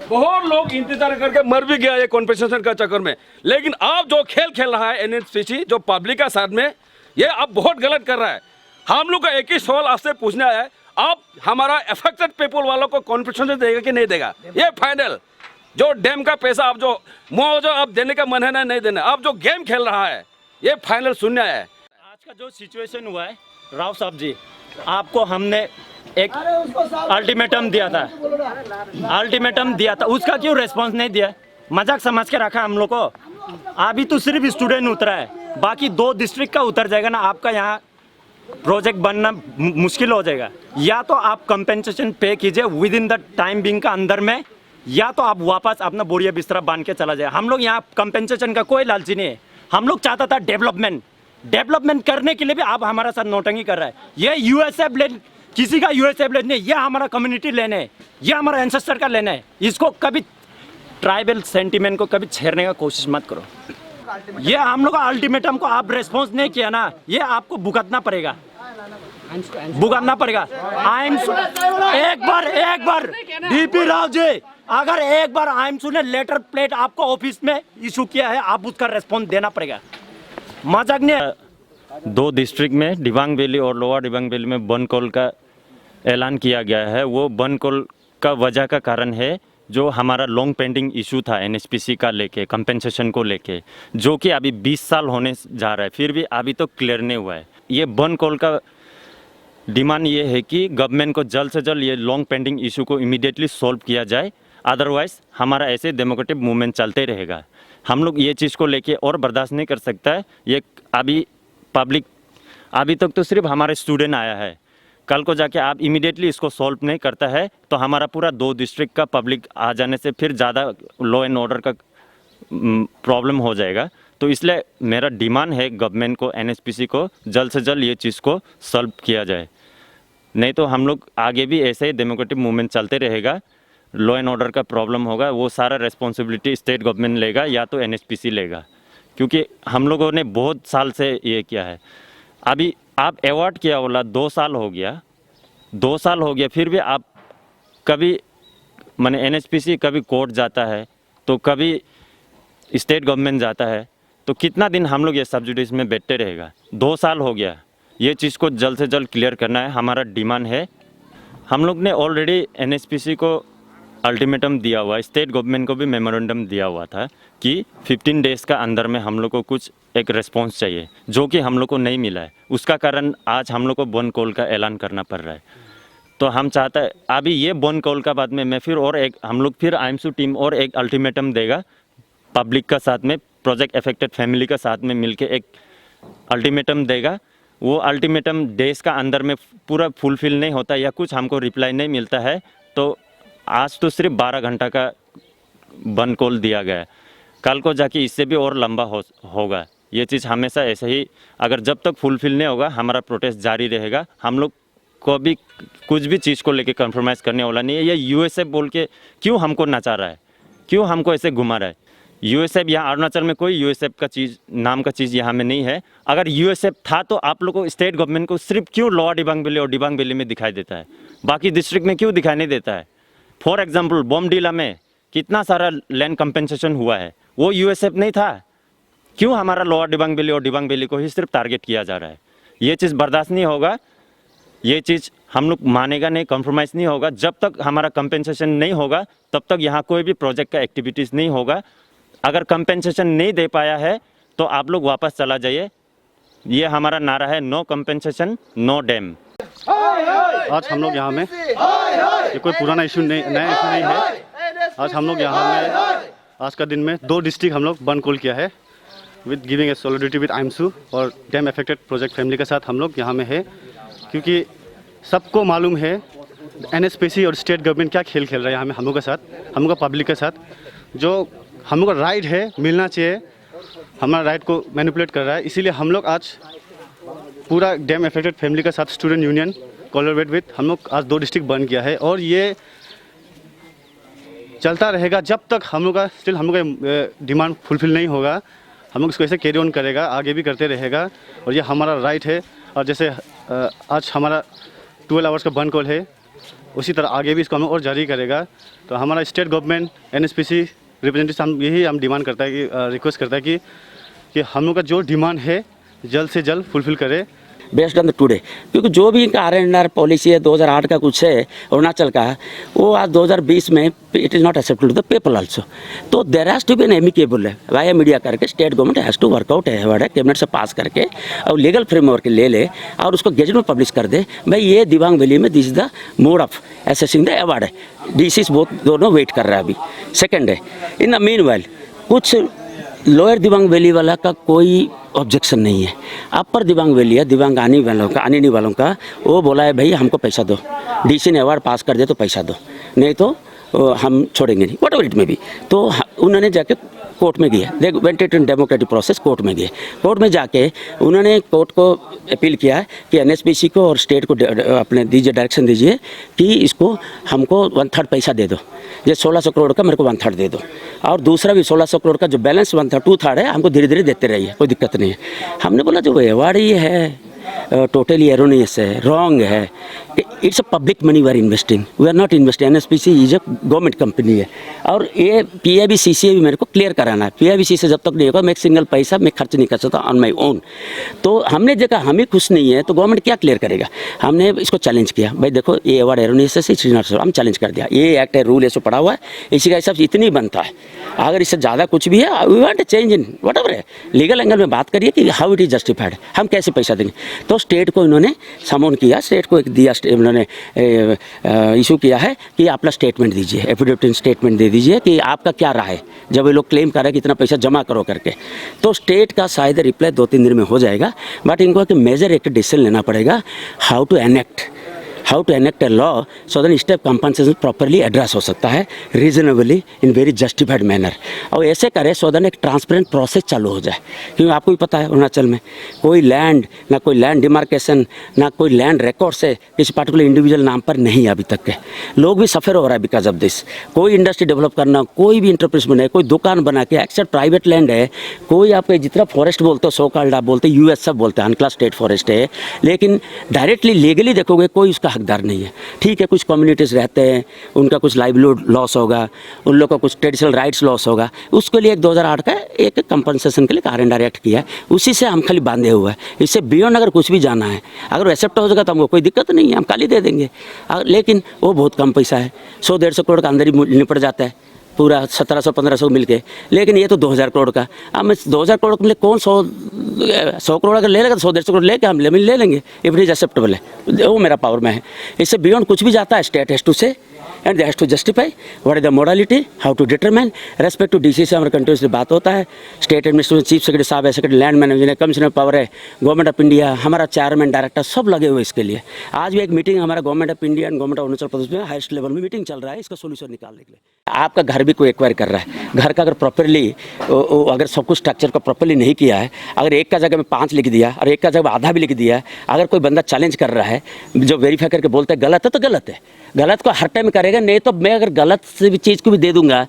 बहुत लोग इंतजार करके मर भी गया ये कॉन्पेंसेशन का चक्कर में। लेकिन आप जो खेल खेल रहा है एनएचपीसी जो पब्लिक का साथ में, ये आप बहुत गलत कर रहा है। हम लोग का एक ही सवाल आपसे पूछना है, आप हमारा अफेक्टेड पीपल वालों को कॉन्पेंसेशन देगा कि नहीं देगा? ये फाइनल जो डैम का पैसा आप जो मुआवजा आप देने का मन है ना नहीं देना, आप जो गेम खेल रहा है ये फाइनल शून्य है। आज का जो सिचुएशन हुआ है राव साहब जी, आपको हमने एक अल्टीमेटम दिया था, उसका क्यों रेस्पॉन्स नहीं दिया? मजाक समझ के रखा हम लोग को। अभी तो सिर्फ स्टूडेंट उतरा है, बाकी 2 डिस्ट्रिक्ट का उतर जाएगा ना, आपका यहाँ प्रोजेक्ट बनना मुश्किल हो जाएगा। या तो आप कंपेंसेशन पे कीजिए with in the time being का अंदर में, या तो आप वापस अपना बोरिया बिस्तरा बांध के चला जाए। हम लोग यहाँ कंपेंसेशन का कोई लालची नहीं है, हम लोग चाहता था डेवलपमेंट करने के लिए भी आप हमारा साथ नौटंकी कर रहा है। ये यूएसएफ लैंड किसी का यूएसएफ लैंड नहीं, ये हमारा कम्युनिटी लैंड है, ये हमारा एंसेस्टर का लैंड है। इसको कभी ट्राइबल सेंटिमेंट को कभी छेड़ने का कोशिश मत करो। ये हम लोग का अल्टीमेटम को आप रेस्पॉन्स नहीं किया ना, ये आपको भुगतना पड़ेगा। एक बार डीपी राव जी, अगर एक बार आइमसू ने लेटर प्लेट आपको ऑफिस में इशू किया है, आप उसका रेस्पॉन्स देना पड़ेगा। मजाक नहीं। 2 डिस्ट्रिक्ट में दिबांग वैली और लोअर दिबांग वैली में बन कॉल का ऐलान किया गया है। वो बन कॉल का वजह का कारण है जो हमारा लॉन्ग पेंडिंग इशू था एनएचपीसी का लेके, कंपेंसेशन को लेके, जो कि अभी 20 साल होने जा रहा है, फिर भी अभी तो क्लियर नहीं हुआ है। ये बन कॉल का डिमांड ये है कि गवर्नमेंट को जल्द से जल्द ये लॉन्ग पेंडिंग इशू को इमीडिएटली सॉल्व किया जाए, अदरवाइज हमारा ऐसे डेमोक्रेटिक मूवमेंट चलते रहेगा। हम लोग ये चीज़ को लेके और बर्दाश्त नहीं कर सकता है। ये अभी पब्लिक अभी तक तो सिर्फ हमारे स्टूडेंट आया है, कल को जाके आप इमीडिएटली इसको सॉल्व नहीं करता है तो हमारा पूरा 2 डिस्ट्रिक्ट का पब्लिक आ जाने से फिर ज़्यादा लॉ एंड ऑर्डर का प्रॉब्लम हो जाएगा। तो इसलिए मेरा डिमांड है गवर्नमेंट को, एनएचपीसी को जल्द से जल्द ये चीज़ को सॉल्व किया जाए, नहीं तो हम लोग आगे भी ऐसे ही डेमोक्रेटिक मूवमेंट चलते रहेगा। लॉ एंड ऑर्डर का प्रॉब्लम होगा, वो सारा रेस्पॉन्सिबिलिटी स्टेट गवर्नमेंट लेगा या तो एनएचपीसी लेगा, क्योंकि हम लोगों ने बहुत साल से ये किया है। अभी आप अवार्ड किया बोला 2 साल हो गया, फिर भी आप कभी माने एनएचपीसी कभी कोर्ट जाता है तो कभी स्टेट गवर्नमेंट जाता है, तो कितना दिन हम लोग ये सब्सिडीज में बैठते रहेगा? 2 साल हो गया, ये चीज़ को जल्द से जल्द क्लियर करना है, हमारा डिमांड है। हम लोग ने ऑलरेडी एनएचपीसी को अल्टीमेटम दिया हुआ है, स्टेट गवर्नमेंट को भी मेमोरेंडम दिया हुआ था कि 15 डेज़ का अंदर में हम लोग को कुछ एक रिस्पॉन्स चाहिए, जो कि हम लोग को नहीं मिला है। उसका कारण आज हम लोग को बन कॉल का ऐलान करना पड़ रहा है। तो हम चाहते हैं अभी ये बन कॉल का बाद में मैं फिर और एक हम लोग फिर आइमसू टीम और एक अल्टीमेटम देगा पब्लिक का साथ में, प्रोजेक्ट अफेक्टेड फैमिली का साथ में मिलके एक अल्टीमेटम देगा। वो अल्टीमेटम डेज़ का अंदर में पूरा फुलफिल नहीं होता या कुछ हमको रिप्लाई नहीं मिलता है तो आज तो सिर्फ 12 घंटा का बन कॉल दिया गया है, कल को जाके इससे भी और लंबा होगा। ये चीज़ हमेशा ऐसे ही, अगर जब तक फुलफिल नहीं होगा हमारा प्रोटेस्ट जारी रहेगा। हम लोग को भी कुछ भी चीज़ को लेके कंप्रोमाइज़ करने वाला नहीं है। ये यूएसएफ बोल के क्यों हमको नचा रहा है, क्यों हमको ऐसे घुमा रहा है? यूएसएफ यहाँ अरुणाचल में कोई यूएसएफ का चीज़ नाम का चीज़ यहाँ में नहीं है। अगर यूएसएफ था तो आप लोगों को स्टेट गवर्नमेंट को सिर्फ क्यों लोअर दिबांग वैली और दिबांग वैली में दिखाई देता है, बाकी डिस्ट्रिक्ट में क्यों दिखाई नहीं देता है? फॉर एग्जाम्पल बोमडीला में कितना सारा लैंड कंपेंसेशन हुआ है, वो यूएसएफ नहीं था, क्यों हमारा लोअर दिबांग वैली और दिबांग वैली को ही सिर्फ टारगेट किया जा रहा है? ये चीज़ बर्दाश्त नहीं होगा, ये चीज़ हम लोग मानेगा नहीं, कॉम्प्रोमाइज़ नहीं होगा। जब तक हमारा कंपेंसेशन नहीं होगा तब तक यहाँ कोई भी प्रोजेक्ट का एक्टिविटीज़ नहीं होगा। अगर कंपेंसेशन नहीं दे पाया है तो आप लोग वापस चला जाइए। ये हमारा नारा है, नो कंपेंसेशन नो डैम। आज हम लोग यहाँ में, ये कोई पुराना इशू नहीं, नया इशू नहीं है। आज हम लोग यहाँ में आज का दिन में 2 डिस्ट्रिक्ट हम लोग बन कॉल किया है with giving a solidity with आइमसू और डैम अफेक्टेड प्रोजेक्ट फैमिली के साथ हम लोग यहाँ में है, क्योंकि सबको मालूम है एनएचपीसी और स्टेट गवर्नमेंट क्या खेल खेल रहा है यहाँ में हम लोग के साथ, हम लोग का पब्लिक के साथ। जो हम लोग का राइट है मिलना चाहिए, हमारा राइट को मैनिपुलेट कर रहा है। इसीलिए हम लोग आज पूरा डैम अफेक्टेड फैमिली के साथ स्टूडेंट यूनियन कोलैबोरेट विद हम लोग आज 2 डिस्ट्रिक्ट बन किया है और ये चलता रहेगा जब तक हम लोग का स्टिल हम लोग का डिमांड फुलफिल नहीं होगा। हम लोग इसको ऐसे कैरी ऑन करेगा, आगे भी करते रहेगा और ये हमारा राइट है। और जैसे आज हमारा 12 आवर्स का बन कॉल है उसी तरह आगे भी इसको हम और जारी करेगा। तो हमारा स्टेट गवर्नमेंट NSPC रिप्रेजेंटेटिव हम यही डिमांड करता है कि रिक्वेस्ट करता है कि हम लोग का जो डिमांड है जल्द से जल्द फुलफिल करे बेस्ड ऑन द टुडे, क्योंकि जो भी इनका RNR पॉलिसी है 2008 का कुछ है अरुणाचल का, वो आज 2020 में it is not accepted to the people also. तो there has to be an amicable है वाया मीडिया करके state government has to work out है कैबिनेट से पास करके और लीगल फ्रेमवर्क ले ले और उसको गेजेट में पब्लिश कर दे। भाई ये दिबांग वैली में this is the mode of assessing the award है। DCs बहुत दोनों वेट कर रहा है अभी। सेकेंड है, इन द मीनवाइल कुछ लोअर दिबांग वैली वाला का कोई ऑब्जेक्शन नहीं है, अपर दिबांग वैली है, दिबांग आने नहीं वालों का वो बोला है भाई हमको पैसा दो, DC ने अवार्ड पास कर दे तो पैसा दो, नहीं तो हम छोड़ेंगे नहीं, वट एवर इट में भी। तो उन्होंने जाके कोर्ट में गया, they went it in democratic process, court में गए। कोर्ट में जाके उन्होंने कोर्ट को अपील किया कि NSPC को और स्टेट को अपने दीजिए, डायरेक्शन दीजिए कि इसको हमको 1/3 पैसा दे दो, ये 1600 करोड़ का मेरे को 1/3 दे दो, और दूसरा भी 1600 करोड़ का जो बैलेंस 1/3 2/3 है हमको धीरे धीरे देते रहिए, कोई दिक्कत नहीं है। हमने बोला जो अवार्ड ये है टोटली एरोनियस है, रॉन्ग है, it's a public money we are investing, we are not investing, NSPC is a government company है। और ये PIB CCA भी मेरे को क्लियर कराना है, PIB CCA जब तक नहीं होगा मैं एक सिंगल पैसा मैं खर्च नहीं कर सकता ऑन माई ओन। तो हमने देखा हम ही खुश नहीं है तो गवर्नमेंट क्या क्लियर करेगा। हमने इसको चैलेंज किया, भाई देखो ये अवार्ड एरोनियस है, हम चैलेंज कर दिया, ये एक्ट है, रूल ऐसे पड़ा हुआ है, इसी का हिसाब से इतनी बनता है, अगर इससे ज़्यादा कुछ भी है we want change in whatever है, लीगल एंगल में बात करिए कि हाउ इट इज़ जस्टिफाइड, हम कैसे पैसा देंगे। तो स्टेट को इन्होंने समन किया, स्टेट को एक दिया, उन्होंने इशू किया है कि अपना स्टेटमेंट दीजिए, एफिडेविट स्टेटमेंट दे दीजिए कि आपका क्या राय है जब ये लोग क्लेम कर रहे हैं कि इतना पैसा जमा करो करके। तो स्टेट का शायद रिप्लाई 2-3 दिन में हो जाएगा, बट इनको एक मेजर एक डिसीजन लेना पड़ेगा how to enact a law so that step compensation properly address हो सकता है reasonably in very justified manner, और ऐसे करें सो दैट एक ट्रांसपेरेंट प्रोसेस चालू हो जाए। क्योंकि आपको भी पता है अरुणाचल में कोई लैंड ना कोई लैंड डिमार्केशन ना कोई लैंड रिकॉर्ड्स है किसी पर्टिकुलर इंडिविजुअल नाम पर नहीं है अभी तक के, लोग भी सफ़र हो रहा है बिकॉज ऑफ दिस। कोई इंडस्ट्री डेवलप करना, कोई भी इंटरप्राइज बने, कोई दुकान बना के एक्सेप्ट प्राइवेट लैंड है, कोई आप जितना फॉरेस्ट बोलते हो सो कॉल्ड आप बोलते हैं US सब बोलते हैं अनक्लास स्टेट फॉरेस्ट है, लेकिन डायरेक्टली लीगली देखोगे कोई उसका हकदार नहीं है। ठीक है, कुछ कम्युनिटीज़ रहते हैं, उनका कुछ लाइवलीहुड लॉस होगा, उन लोग का कुछ ट्रेडिशनल राइट्स लॉस होगा, उसके लिए एक 2008 का एक कंपनसेशन के लिए RNR एक्ट किया है, उसी से हम खाली बांधे हुए हैं। इससे बियॉन्ड अगर कुछ भी जाना है, अगर एक्सेप्ट हो जाएगा तो हमको कोई दिक्कत नहीं है, हम खाली दे देंगे। लेकिन वो बहुत कम पैसा है, 100-150 करोड़ का अंदर ही निपट जाता है पूरा 1700-1500 मिल के, लेकिन ये तो 2000 करोड़ का। अब मैं 2000 करोड़ के लिए कौन 100 करोड़ अगर ले लेगा तो 100-150 करोड़ लेके हम ले लेंगे, इफ इट इज एक्सेप्टेबल है, वो मेरा पावर में है। इससे बियॉन्ड कुछ भी जाता है state has to say and they has to justify what is the modality, how to determine respect to DC से हमारे कंट्रीज बात होता है, स्टेट एडमिनिस्ट्रेशन चीफ सेक्रेटरी साहब है, सेक्रेटरी लैंड मैनेजर है, कमिश्नर पावर है, गवर्नमेंट ऑफ इंडिया, हमारा चेयरमैन डायरेक्टर सब लगे हुए इसके लिए। आज भी एक मीटिंग हमारा government of India and government of Arunachal Pradesh में हाईएस्ट लेवल में मीटिंग चल रहा है इसका सोल्यूशन निकालने के लिए। आपका घर भी कोई एक्वायर कर रहा है, घर का अगर प्रॉपरली अगर सब कुछ स्ट्रक्चर को प्रॉपरली नहीं किया है, अगर एक का जगह में 5 लिख दिया और एक का जगह आधा भी लिख दिया, अगर कोई बंदा चैलेंज कर रहा है जो वेरीफाई करके बोलता है गलत है तो गलत है, गलत को हर टाइम करेगा, नहीं तो मैं अगर गलत से भी चीज़ को भी दे दूंगा,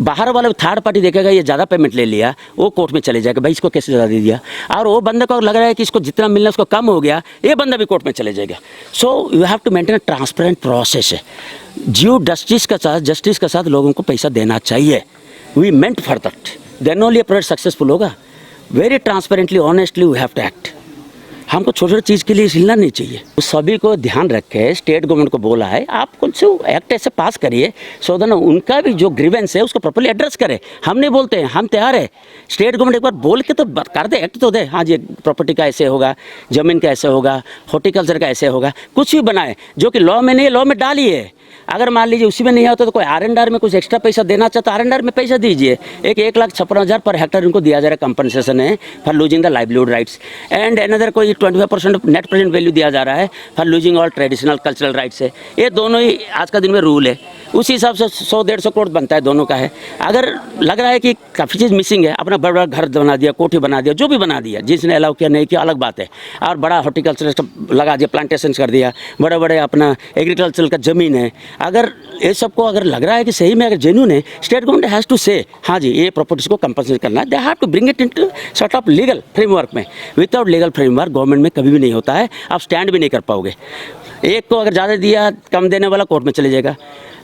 बाहर वाला थर्ड पार्टी देखेगा ये ज़्यादा पेमेंट ले लिया, वो कोर्ट में चले जाएगा भाई इसको कैसे ज़्यादा दे दिया, और वो बंदा को लग रहा है कि इसको जितना मिलना उसको कम हो गया, ये बंदा भी कोर्ट में चले जाएगा। So you have to maintain a transparent process है, ड्यू जस्टिस के साथ लोगों को पैसा देना चाहिए। We meant for that, then only project successful होगा। Very transparently honestly we have to act. हमको छोटे छोटे चीज़ के लिए हिलना नहीं चाहिए। सभी को ध्यान रखे, स्टेट गवर्नमेंट को बोला है आप कुछ एक्ट ऐसे पास करिए सो दैट उनका भी जो ग्रीवेंस है उसको प्रॉपर्ली एड्रेस करे। हम नहीं बोलते हैं, हम तैयार है, स्टेट गवर्नमेंट एक बार बोल के तो कर दे, एक्ट तो दे, हाँ जी प्रॉपर्टी का ऐसे होगा, ज़मीन का ऐसे होगा, हॉर्टिकल्चर का ऐसे होगा, कुछ भी बनाए जो कि लॉ में नहीं है, लॉ में डालिए। अगर मान लीजिए उसी में नहीं होता तो कोई RNR में कुछ एक्स्ट्रा पैसा देना चाहता है RNR में पैसा दीजिए। एक 1,56,000 पर हेक्टर इनको दिया जा रहा है कंपनसेशन है for losing the livelihood rights, and another कोई 25% नेट प्रेजेंट वैल्यू दिया जा रहा है for losing all traditional cultural rights है। ये दोनों ही आज का दिन में रूल है, उसी हिसाब से 100-150 करोड़ बनता है दोनों का है। अगर लग रहा है कि काफ़ी चीज़ मिसिंग है, अपना बड़ा बड़ा घर बना दिया, कोठी बना दिया, जो भी बना दिया, जिसने अलाउ किया नहीं किया अलग बात है, और बड़ा हॉर्टिकल्चर लगा दिया, प्लांटेशन कर दिया, बड़े बड़े अपना एग्रीकल्चर का ज़मीन है, अगर ये सबको अगर लग रहा है कि सही में अगर जेन्युइन है, स्टेट गवर्नमेंट हैज़ टू से हाँ जी ये प्रॉपर्टीज को कंपनसेट करना है, they have to bring it into sort of legal framework में। विदाउट लीगल फ्रेमवर्क गवर्नमेंट में कभी भी नहीं होता है, आप स्टैंड भी नहीं कर पाओगे। एक को अगर ज़्यादा दिया, कम देने वाला कोर्ट में चले जाएगा,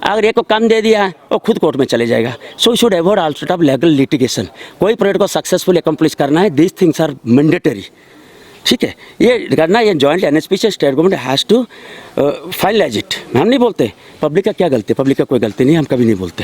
अगर एक को कम दे दिया वो खुद कोर्ट में चले जाएगा। So should avoid also of legal litigation. कोई प्रोजेक्ट को सक्सेसफुली अकम्प्लिश करना है, दिस थिंग्स आर मैंडेटरी। ठीक है, ये करना, ये जॉइंट एनएचपी से state government has to finalise it. हम नहीं बोलते पब्लिक का क्या गलती, पब्लिक का कोई गलती नहीं, हम कभी नहीं बोलते।